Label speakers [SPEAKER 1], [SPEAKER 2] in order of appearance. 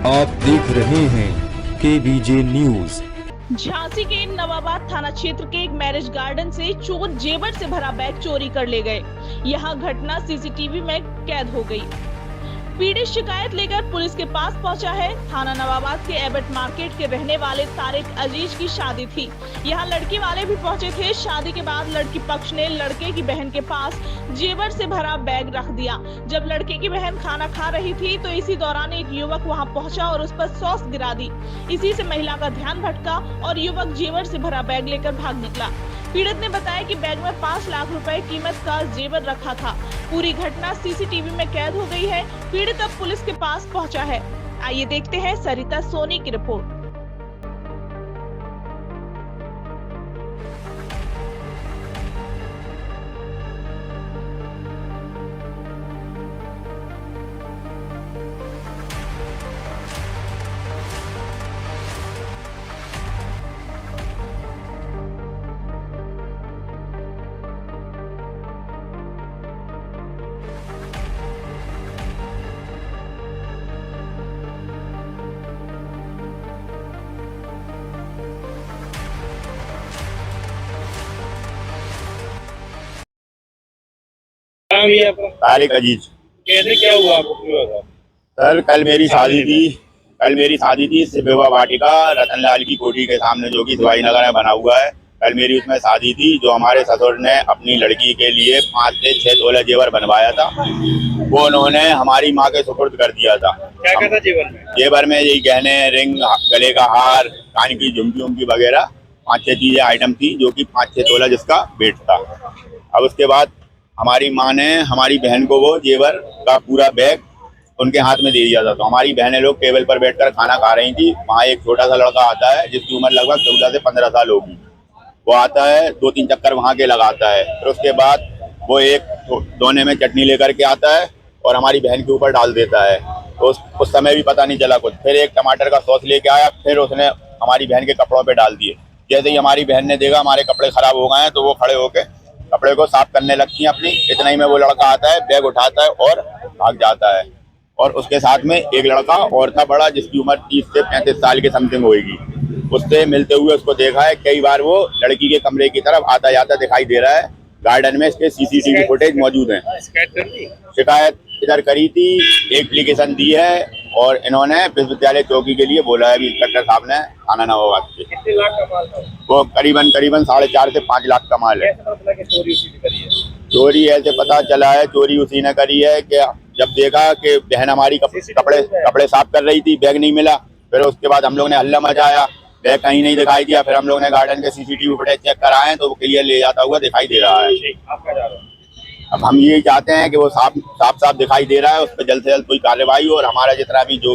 [SPEAKER 1] आप देख रहे हैं KBJ न्यूज।
[SPEAKER 2] झांसी के नवाबाद थाना क्षेत्र के एक मैरिज गार्डन से चोर जेवर से भरा बैग चोरी कर ले गए। यहां घटना सीसीटीवी में कैद हो गई। पीड़ित शिकायत लेकर पुलिस के पास पहुंचा है। थाना नवाबाद के एबट मार्केट के रहने वाले तारिक अजीज की शादी थी। यहां लड़की वाले भी पहुंचे थे। शादी के बाद लड़की पक्ष ने लड़के की बहन के पास जेवर से भरा बैग रख दिया। जब लड़के की बहन खाना खा रही थी तो इसी दौरान एक युवक वहां पहुंचा और उस पर सॉस गिरा दी। इसी से महिला का ध्यान भटका और युवक जेवर से भरा बैग लेकर भाग निकला। पीड़ित ने बताया कि बैग में 5 लाख रुपए कीमत का जेवर रखा था। पूरी घटना सीसीटीवी में कैद हो गई है। पीड़ित अब पुलिस के पास पहुंचा है। आइए देखते हैं सरिता सोनी की रिपोर्ट।
[SPEAKER 3] नाम ये आपका?
[SPEAKER 4] तारिक अजीज।
[SPEAKER 3] कैसे क्या हुआ आपको?
[SPEAKER 4] सर कल मेरी शादी थी सिबेवा वाटिका रतनलाल की कोठी के सामने, जो कि दवाई नगर में बना हुआ है। कल मेरी उसमें शादी थी, जो हमारे ससुर ने अपनी लड़की के लिए 5 से 6 तोले जेवर बनवाया था, वो उन्होंने हमारी माँ के सुपुर्द कर दिया था।
[SPEAKER 3] क्या क्या था जेवर में?
[SPEAKER 4] जेवर में यही गहने, रिंग, गले का हार, कान की झुमकी उमकी वगैरह 5-6 चीजें आइटम थी, जो कि 5-6 तोला जिसका वेट था। अब उसके बाद हमारी माँ ने हमारी बहन को वो जेवर का पूरा बैग उनके हाथ में दे दिया था। तो हमारी बहनें लोग टेबल पर बैठकर खाना खा रही थी। वहाँ एक छोटा सा लड़का आता है जिसकी उम्र लगभग 14 से 15 साल होगी। वो आता है, 2-3 चक्कर वहाँ के लगाता है, फिर उसके बाद वो एक दोने में चटनी लेकर के आता है और हमारी बहन के ऊपर डाल देता है। तो उस समय भी पता नहीं चला कुछ। फिर एक टमाटर का सॉस लेके आया, फिर उसने हमारी बहन के कपड़ों पे डाल दिए। जैसे ही हमारी बहन ने देखा हमारे कपड़े खराब हो गए हैं, तो वो खड़े होके कपड़े को साफ करने लगती है अपनी। इतना ही में वो लड़का आता है, बैग उठाता है और भाग जाता है। और उसके साथ में एक लड़का और था बड़ा, जिसकी उम्र 30 से 35 साल के समथिंग होगी। उससे मिलते हुए उसको देखा है कई बार। वो लड़की के कमरे की तरफ आता जाता दिखाई दे रहा है। गार्डन में इसके सीसीटीवी फुटेज मौजूद है। शिकायत इधर करी थी, एप्लीकेशन दी है और इन्होंने विश्वविद्यालय चौकी के लिए बोला है भी इंस्पेक्टर साहब ने थाना नवाबाद के।
[SPEAKER 3] कितने लाख का माल था?
[SPEAKER 4] वो करीबन 4.5 से 5 लाख का माल है। चोरी ऐसे पता चला है, चोरी उसी ने करी है कि जब देखा कि बहन हमारी कपड़े साफ कर रही थी, बैग नहीं मिला। फिर उसके बाद हम लोग ने हल्ला मचाया, बैग कहीं नहीं दिखाई दिया। फिर हम लोग ने गार्डन के सीसीटीवी फुटेज चेक कराए तो वो क्लियर ले जाता हुआ दिखाई दे रहा है। अब हम यही चाहते हैं कि वो साफ दिखाई दे रहा है, उस पर जल्द से जल्द कोई कार्रवाई हो और हमारा जितना भी जो